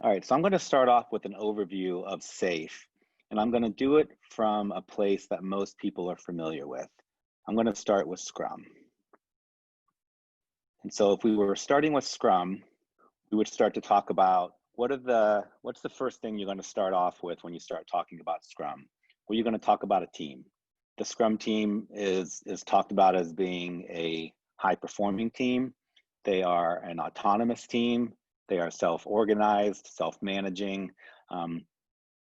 All right, so I'm going to start off with an overview of SAFe, and I'm going to do it from a place that most people are familiar with. I'm going to start with Scrum. And so if we were starting with Scrum, we would start to talk about what's the first thing you're going to start off with when you start talking about Scrum? Well, you're going to talk about a team. The Scrum team is talked about as being a high-performing team. They are an autonomous team. They are self-organized, self-managing,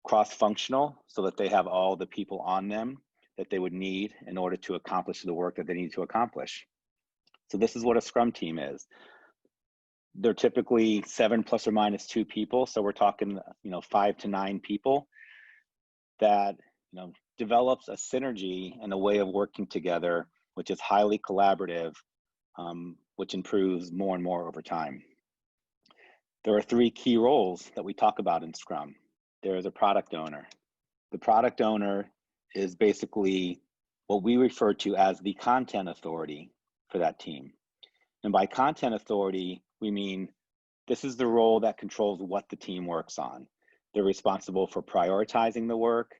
cross-functional, so that they have all the people on them that they would need in order to accomplish the work that they need to accomplish. So this is what a Scrum team is. They're typically 7 plus or minus 2 people, so we're talking 5 to 9 people that develops a synergy and a way of working together, which is highly collaborative, which improves more and more over time. There are 3 key roles that we talk about in Scrum. There is a product owner. The product owner is basically what we refer to as the content authority for that team. And by content authority, we mean this is the role that controls what the team works on. They're responsible for prioritizing the work,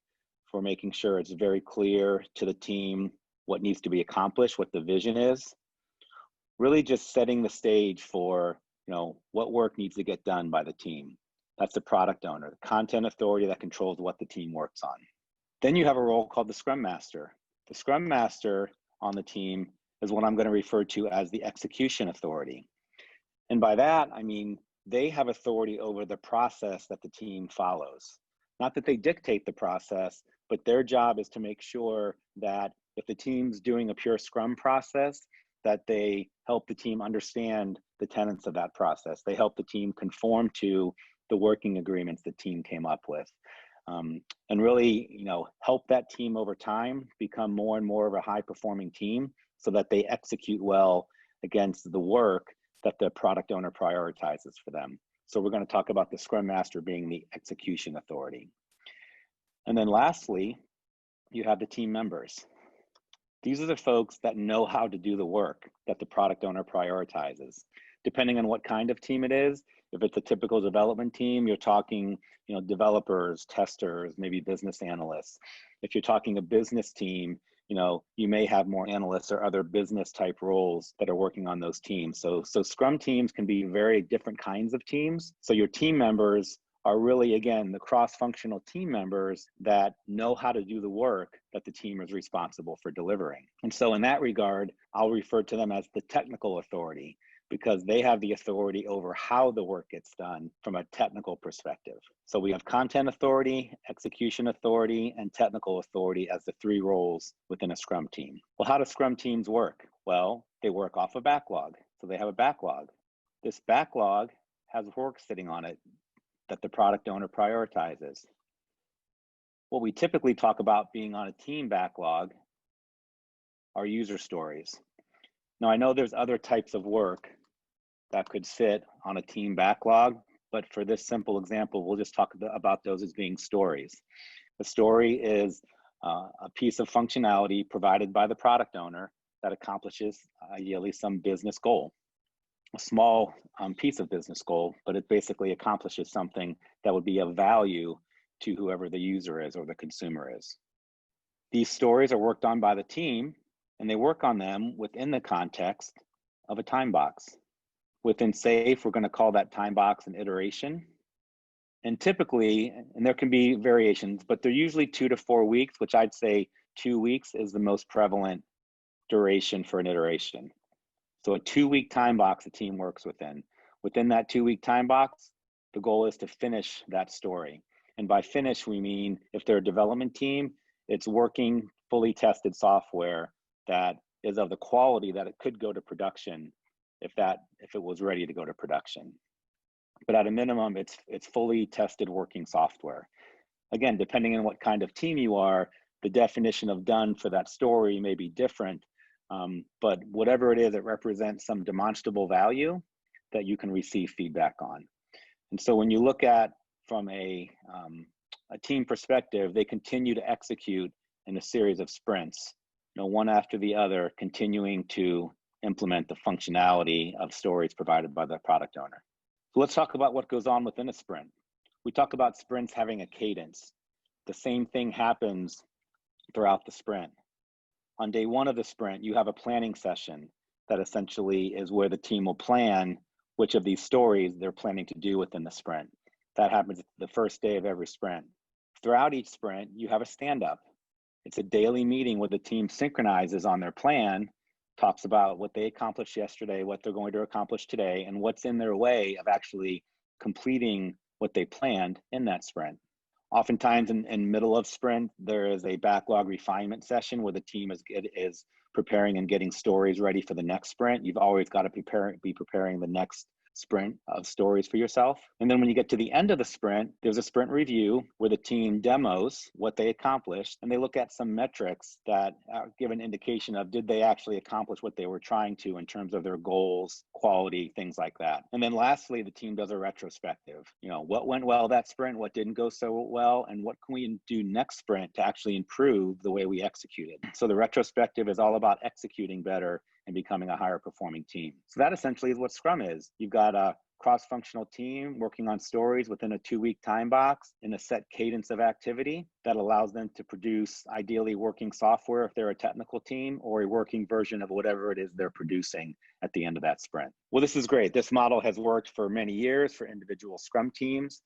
for making sure it's very clear to the team what needs to be accomplished, what the vision is. Really just setting the stage for what work needs to get done by the team. That's the product owner, the content authority that controls what the team works on. Then you have a role called the Scrum Master. The Scrum Master on the team is what I'm going to refer to as the execution authority. And by that, I mean, they have authority over the process that the team follows. Not that they dictate the process, but their job is to make sure that if the team's doing a pure Scrum process, that they help the team understand the tenets of that process. They help the team conform to the working agreements the team came up with. And really, help that team over time become more and more of a high-performing team so that they execute well against the work that the product owner prioritizes for them. So we're going to talk about the Scrum Master being the execution authority. And then lastly, you have the team members. These are the folks that know how to do the work that the product owner prioritizes. Depending on what kind of team it is, if it's a typical development team, you're talking developers, testers, maybe business analysts. If you're talking a business team, you may have more analysts or other business type roles that are working on those teams. So Scrum teams can be very different kinds of teams. So your team members are really, again, the cross-functional team members that know how to do the work that the team is responsible for delivering. And so in that regard, I'll refer to them as the technical authority, because they have the authority over how the work gets done from a technical perspective. So we have content authority, execution authority, and technical authority as the 3 roles within a Scrum team. Well, how do Scrum teams work? Well, they work off a backlog. So they have a backlog. This backlog has work sitting on it that the product owner prioritizes. What we typically talk about being on a team backlog are user stories. Now, I know there's other types of work that could sit on a team backlog, but for this simple example, we'll just talk about those as being stories. A story is a piece of functionality provided by the product owner that accomplishes ideally some business goal. A small piece of business goal, but it basically accomplishes something that would be of value to whoever the user is or the consumer is. These stories are worked on by the team, and they work on them within the context of a time box. Within SAFe, we're going to call that time box an iteration. And typically, and there can be variations, but they're usually 2 to 4 weeks, which I'd say 2 weeks is the most prevalent duration for an iteration. So a 2-week time box a team works within. Within that 2-week time box, the goal is to finish that story. And by finish, we mean if they're a development team, it's working, fully tested software that is of the quality that it could go to production if it was ready to go to production. But at a minimum, it's fully tested working software. Again, depending on what kind of team you are, the definition of done for that story may be different. But whatever it is, it represents some demonstrable value that you can receive feedback on. And so when you look at from a team perspective, they continue to execute in a series of sprints, one after the other, continuing to implement the functionality of stories provided by the product owner. So let's talk about what goes on within a sprint. We talk about sprints having a cadence. The same thing happens throughout the sprint. On day one of the sprint, you have a planning session that essentially is where the team will plan which of these stories they're planning to do within the sprint. That happens the first day of every sprint. Throughout each sprint, you have a stand-up. It's a daily meeting where the team synchronizes on their plan, talks about what they accomplished yesterday, what they're going to accomplish today, and what's in their way of actually completing what they planned in that sprint. Oftentimes in middle of sprint, there is a backlog refinement session where the team is preparing and getting stories ready for the next sprint. You've always got to be preparing the next sprint of stories for yourself. And then when you get to the end of the sprint, there's a sprint review where the team demos what they accomplished, and they look at some metrics that give an indication of did they actually accomplish what they were trying to in terms of their goals, quality, things like that. And then lastly, the team does a retrospective. What went well that sprint, what didn't go so well, and what can we do next sprint to actually improve the way we executed. So the retrospective is all about executing better and becoming a higher performing team. So that essentially is what Scrum is. You've got a cross-functional team working on stories within a 2-week time box in a set cadence of activity that allows them to produce ideally working software if they're a technical team, or a working version of whatever it is they're producing at the end of that sprint. Well, this is great. This model has worked for many years for individual Scrum teams.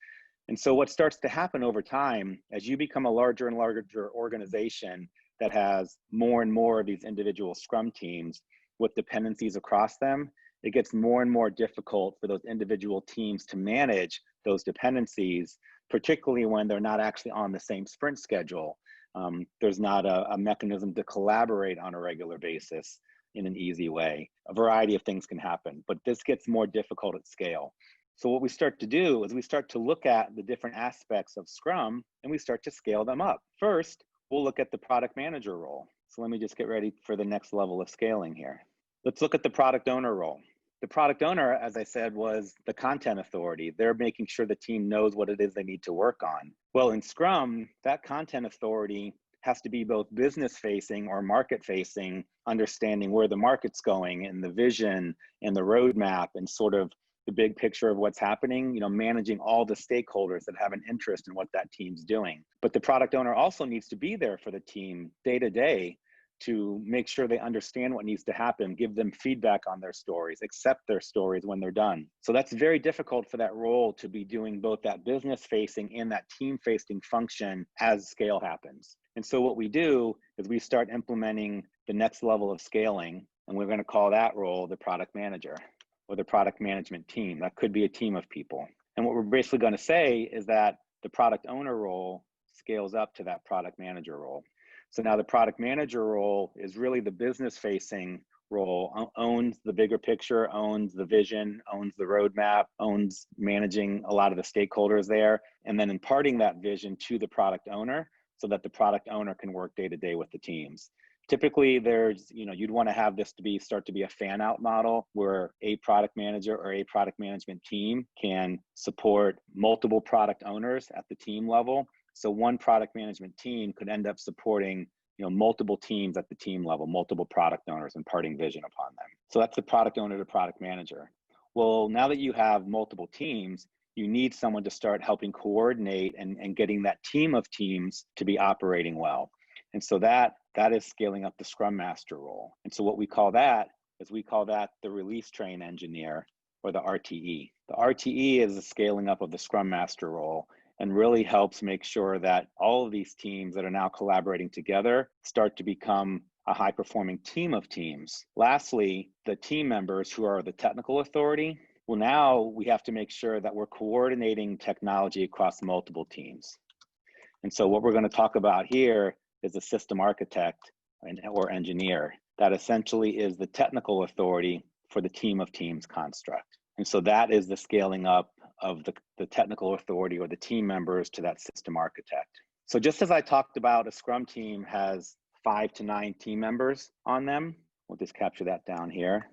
And so what starts to happen over time, as you become a larger and larger organization that has more and more of these individual Scrum teams with dependencies across them, it gets more and more difficult for those individual teams to manage those dependencies, particularly when they're not actually on the same sprint schedule. There's not a mechanism to collaborate on a regular basis in an easy way. A variety of things can happen, but this gets more difficult at scale. So what we start to do is we start to look at the different aspects of Scrum and we start to scale them up. First, we'll look at the product manager role. So let me just get ready for the next level of scaling here. Let's look at the product owner role. The product owner, as I said, was the content authority. They're making sure the team knows what it is they need to work on. Well, in Scrum, that content authority has to be both business facing or market facing, understanding where the market's going and the vision and the roadmap and sort of the big picture of what's happening, managing all the stakeholders that have an interest in what that team's doing. But the product owner also needs to be there for the team day to day to make sure they understand what needs to happen, give them feedback on their stories, accept their stories when they're done. So that's very difficult for that role to be doing both that business facing and that team facing function as scale happens. And so what we do is we start implementing the next level of scaling, and we're going to call that role the product manager or the product management team. That could be a team of people. And what we're basically going to say is that the product owner role scales up to that product manager role. So now the product manager role is really the business facing role, owns the bigger picture, owns the vision, owns the roadmap, owns managing a lot of the stakeholders there, and then imparting that vision to the product owner so that the product owner can work day to day with the teams. Typically there's, you'd want to have this start to be a fan out model where a product manager or a product management team can support multiple product owners at the team level. So one product management team could end up supporting, multiple teams at the team level, multiple product owners, imparting vision upon them. So that's the product owner to product manager. Well, now that you have multiple teams, you need someone to start helping coordinate and getting that team of teams to be operating well. And so that is scaling up the Scrum Master role. And so what we call that is the release train engineer, or the RTE. The RTE is the scaling up of the Scrum Master role and really helps make sure that all of these teams that are now collaborating together start to become a high-performing team of teams. Lastly, the team members who are the technical authority, well, now we have to make sure that we're coordinating technology across multiple teams. And so what we're going to talk about here is a system architect or engineer that essentially is the technical authority for the team of teams construct. And so that is the scaling up of the technical authority or the team members to that system architect. So just as I talked about, a Scrum team has 5 to 9 team members on them. We'll just capture that down here.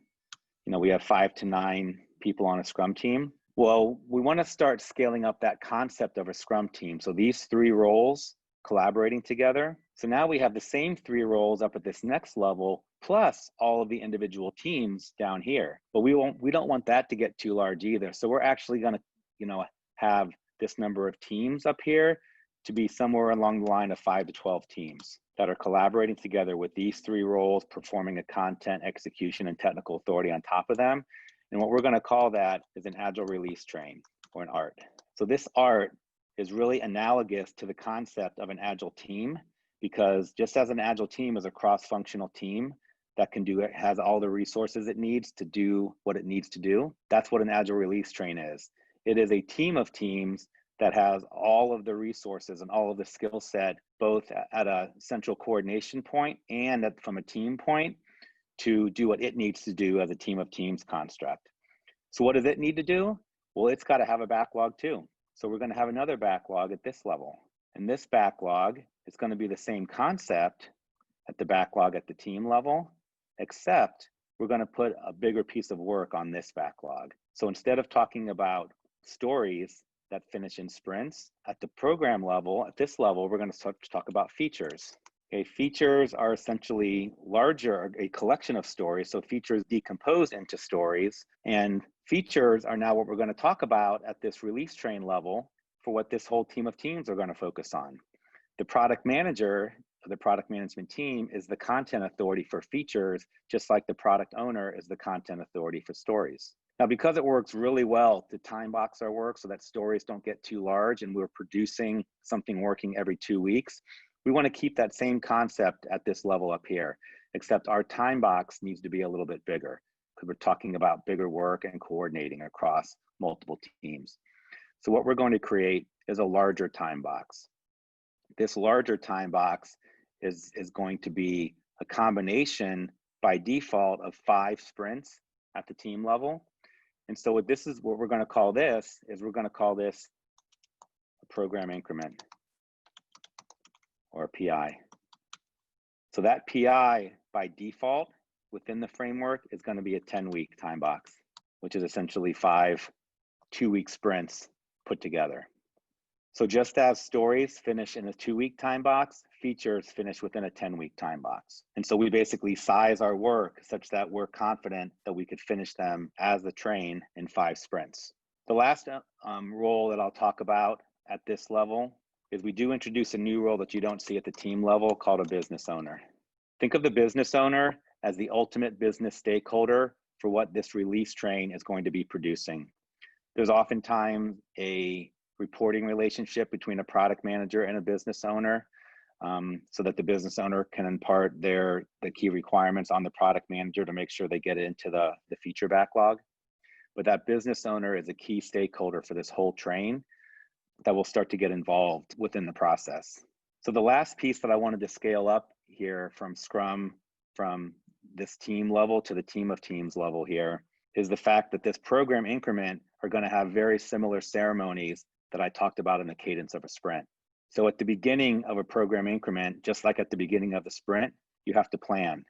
We have 5 to 9 people on a Scrum team. Well, we want to start scaling up that concept of a Scrum team. So these 3 roles collaborating together. So now we have the same 3 roles up at this next level, plus all of the individual teams down here. But we don't want that to get too large either. So we're actually going to, have this number of teams up here to be somewhere along the line of 5 to 12 teams that are collaborating together with these 3 roles, performing a content, execution, and technical authority on top of them. And what we're going to call that is an agile release train, or an ART. So this ART is really analogous to the concept of an agile team, because just as an agile team is a cross-functional team that has all the resources it needs to do what it needs to do, that's what an agile release train is. It is a team of teams that has all of the resources and all of the skill set, both at a central coordination point and from a team point, to do what it needs to do as a team of teams construct. So what does it need to do? Well, it's got to have a backlog too. So we're going to have another backlog at this level. And this backlog is going to be the same concept at the backlog at the team level, except we're going to put a bigger piece of work on this backlog. So instead of talking about stories that finish in sprints, at the program level, at this level, we're going to start to talk about features. Okay, features are essentially a collection of stories. So features decompose into stories, and features are now what we're going to talk about at this release train level for what this whole team of teams are going to focus on. The product manager, the product management team, is the content authority for features, just like the product owner is the content authority for stories. Now, because it works really well to time box our work so that stories don't get too large and we're producing something working every 2 weeks, we want to keep that same concept at this level up here, except our time box needs to be a little bit bigger because we're talking about bigger work and coordinating across multiple teams. So what we're going to create is a larger time box. This larger time box is going to be a combination by default of 5 sprints at the team level. And so what we're going to call this a program increment, or PI. So that PI by default within the framework is going to be a 10-week time box, which is essentially 5 2-week sprints put together. So just as stories finish in a 2-week time box, features finish within a 10-week time box. And so we basically size our work such that we're confident that we could finish them as a train in 5 sprints. The last role that I'll talk about at this level is we do introduce a new role that you don't see at the team level called a business owner. Think of the business owner as the ultimate business stakeholder for what this release train is going to be producing. There's oftentimes a reporting relationship between a product manager and a business owner, so that the business owner can impart the key requirements on the product manager to make sure they get it into the feature backlog. But that business owner is a key stakeholder for this whole train that will start to get involved within the process. So the last piece that I wanted to scale up here from Scrum, from this team level to the team of teams level here, is the fact that this program increment are going to have very similar ceremonies that I talked about in the cadence of a sprint. So at the beginning of a program increment, just like at the beginning of the sprint, you have to plan.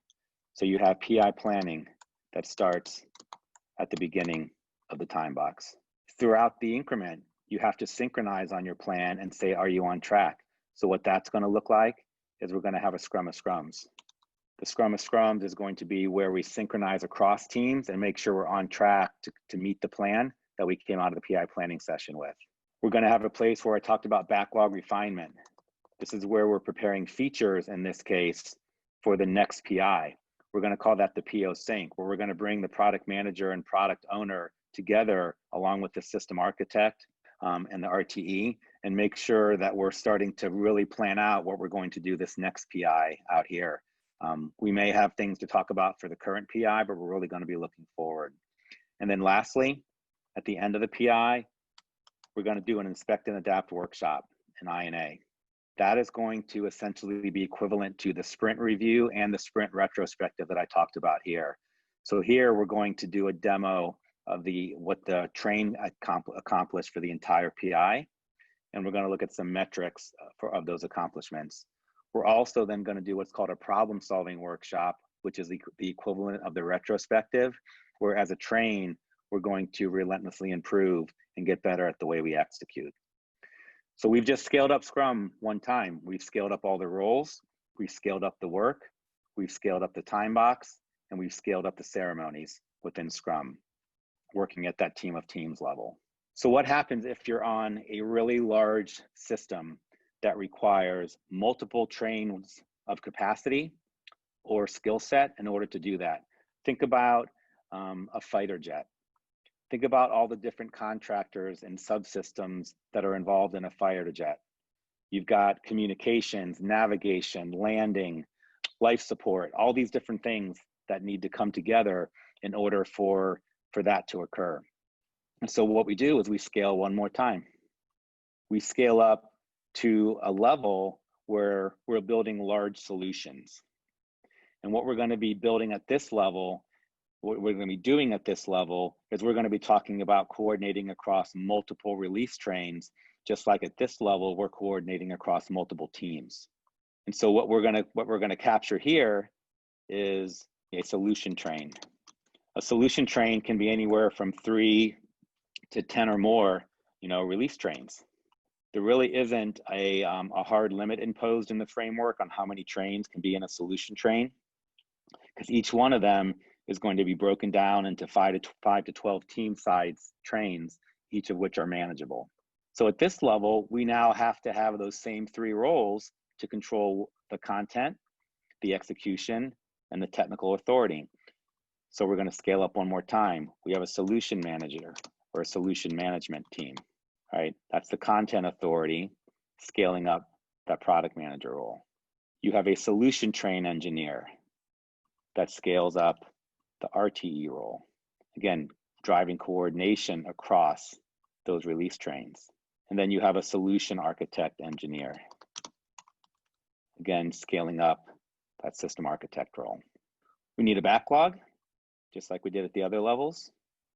So you have PI planning that starts at the beginning of the time box. Throughout the increment, you have to synchronize on your plan and say, are you on track? So what that's going to look like is we're going to have a Scrum of Scrums. The Scrum of Scrums is going to be where we synchronize across teams and make sure we're on track to meet the plan that we came out of the PI planning session with. We're going to have a place where I talked about backlog refinement. This is where we're preparing features, in this case, for the next PI. We're going to call that the PO sync, where we're going to bring the product manager and product owner together along with the system architect and the RTE, and make sure that we're starting to really plan out what we're going to do this next PI out here. We may have things to talk about for the current PI, but we're really going to be looking forward. And then lastly, at the end of the PI, we're going to do an inspect and adapt workshop, an INA. That is going to essentially be equivalent to the sprint review and the sprint retrospective that I talked about here. So here we're going to do a demo of what the train accomplished for the entire PI, and we're going to look at some metrics of those accomplishments. We're also then going to do what's called a problem-solving workshop, which is the equivalent of the retrospective, where as a train, we're going to relentlessly improve and get better at the way we execute. So we've just scaled up Scrum one time. We've scaled up all the roles, we've scaled up the work, we've scaled up the time box, and we've scaled up the ceremonies within Scrum, working at that team of teams level. So what happens if you're on a really large system that requires multiple trains of capacity or skill set in order to do that? Think about a fighter jet. Think about all the different contractors and subsystems that are involved in a fighter jet. You've got communications, navigation, landing, life support, all these different things that need to come together in order for that to occur. And so what we do is we scale one more time. We scale up to a level where we're building large solutions. And what we're going to be building at this level, what we're going to be doing at this level is we're going to be talking about coordinating across multiple release trains, just like at this level, we're coordinating across multiple teams. And so what we're going to capture here is a solution train. A solution train can be anywhere from 3 to 10 or more, release trains. There really isn't a hard limit imposed in the framework on how many trains can be in a solution train, because each one of them is going to be broken down into 5 to 12 team size trains, each of which are manageable. So at this level, we now have to have those same 3 roles to control the content, the execution, and the technical authority. So we're going to scale up one more time. We have a solution manager or a solution management team, right? That's the content authority, scaling up that product manager role. You have a solution train engineer that scales up the RTE role. Again, driving coordination across those release trains. And then you have a solution architect engineer. Again, scaling up that system architect role. We need a backlog, just like we did at the other levels.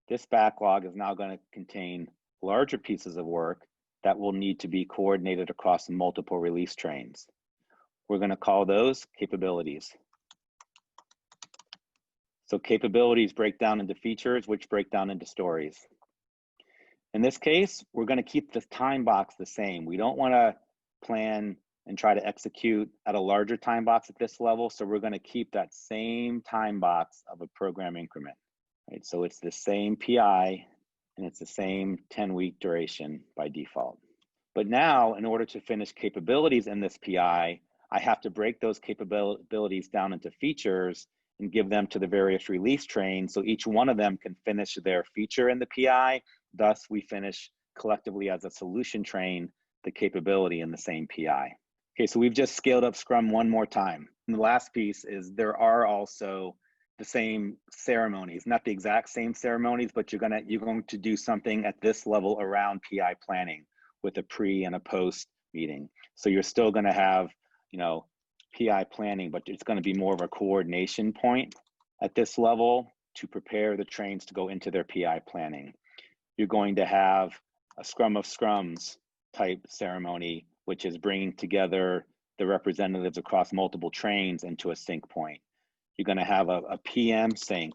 This backlog is now going to contain larger pieces of work that will need to be coordinated across multiple release trains. We're going to call those capabilities. So capabilities break down into features, which break down into stories. In this case, we're going to keep the time box the same. We don't want to plan and try to execute at a larger time box at this level. So we're going to keep that same time box of a program increment. Right? So it's the same PI and it's the same 10-week duration by default. But now, in order to finish capabilities in this PI, I have to break those capabilities down into features and give them to the various release trains so each one of them can finish their feature in the PI. Thus, we finish collectively as a solution train the capability in the same PI. Okay, so we've just scaled up Scrum one more time. And the last piece is there are also the same ceremonies, not the exact same ceremonies, but you're going to do something at this level around PI planning with a pre and a post meeting. So you're still going to have, PI planning, but it's going to be more of a coordination point at this level to prepare the trains to go into their PI planning. You're going to have a Scrum of Scrums type ceremony, which is bringing together the representatives across multiple trains into a sync point. You're going to have a PM sync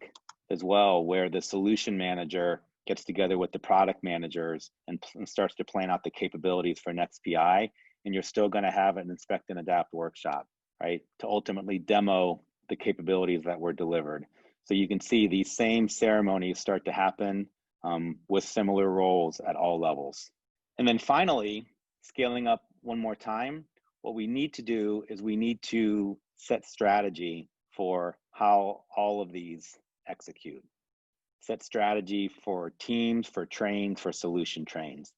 as well, where the solution manager gets together with the product managers and starts to plan out the capabilities for next PI. And you're still going to have an inspect and adapt workshop, right, to ultimately demo the capabilities that were delivered. So you can see these same ceremonies start to happen with similar roles at all levels. And then finally, scaling up one more time, what we need to do is we need to set strategy for how all of these execute. Set strategy for teams, for trains, for solution trains.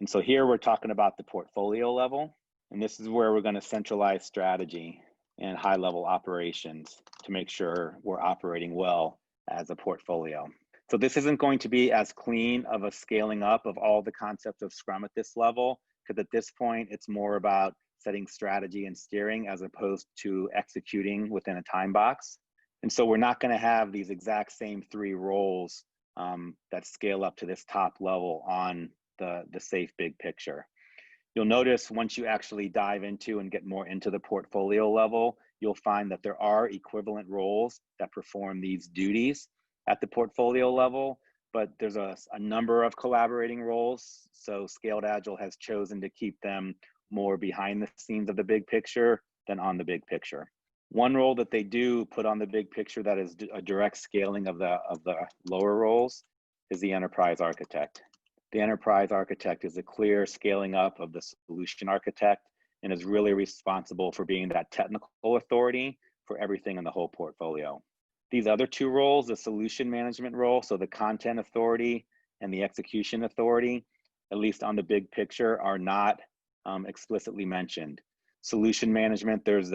And so here we're talking about the portfolio level, and this is where we're going to centralize strategy and high-level operations to make sure we're operating well as a portfolio. So this isn't going to be as clean of a scaling up of all the concepts of Scrum at this level, because at this point, it's more about setting strategy and steering as opposed to executing within a time box. And so we're not going to have these exact same 3 roles that scale up to this top level on the safe big picture. You'll notice once you actually dive into and get more into the portfolio level, you'll find that there are equivalent roles that perform these duties at the portfolio level, but there's a number of collaborating roles. So Scaled Agile has chosen to keep them more behind the scenes of the big picture than on the big picture. One role that they do put on the big picture that is a direct scaling of the lower roles is the enterprise architect. The enterprise architect is a clear scaling up of the solution architect and is really responsible for being that technical authority for everything in the whole portfolio. These other two roles, the solution management role, so the content authority and the execution authority, at least on the big picture, are not explicitly mentioned. Solution management, there's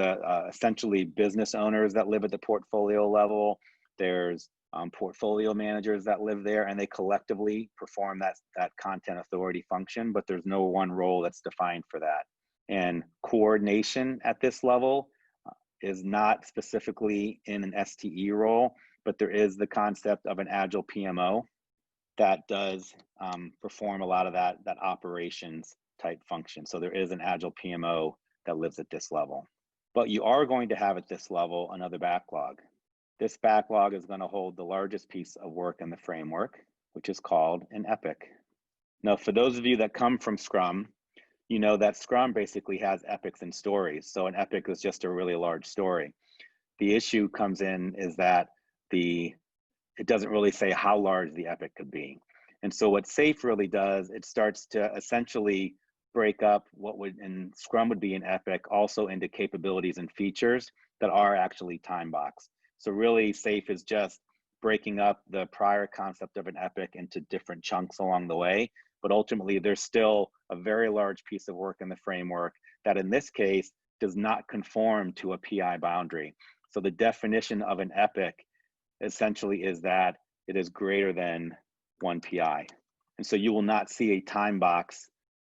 essentially business owners that live at the portfolio level. There's portfolio managers that live there, and they collectively perform that content authority function, but there's no one role that's defined for that. And coordination at this level is not specifically in an STE role, but there is the concept of an Agile PMO that does perform a lot of that operations type function. So there is an Agile PMO that lives at this level. But you are going to have at this level another backlog. This backlog is going to hold the largest piece of work in the framework, which is called an epic. Now, for those of you that come from Scrum, you know that Scrum basically has epics and stories. So an epic is just a really large story. The issue comes in is that it doesn't really say how large the epic could be. And so what SAFe really does, it starts to essentially break up what would in Scrum would be an epic also into capabilities and features that are actually time boxed. So really SAFe is just breaking up the prior concept of an epic into different chunks along the way. But ultimately there's still a very large piece of work in the framework that in this case does not conform to a PI boundary. So the definition of an epic essentially is that it is greater than 1 PI. And so you will not see a time box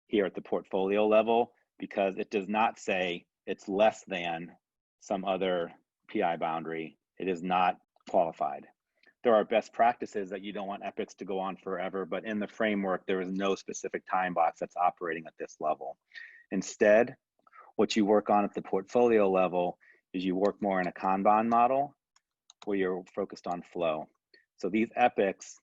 here at the portfolio level because it does not say it's less than some other PI boundary. It is not qualified. There are best practices that you don't want epics to go on forever, but in the framework, there is no specific time box that's operating at this level. Instead, what you work on at the portfolio level is you work more in a Kanban model where you're focused on flow. So these epics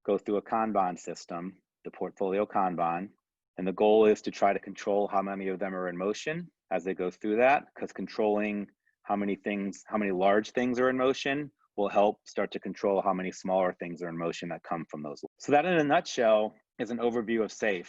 go through a Kanban system, the portfolio Kanban, and the goal is to try to control how many of them are in motion as they go through that, because controlling how many large things are in motion will help start to control how many smaller things are in motion that come from those. So that in a nutshell is an overview of SAFe.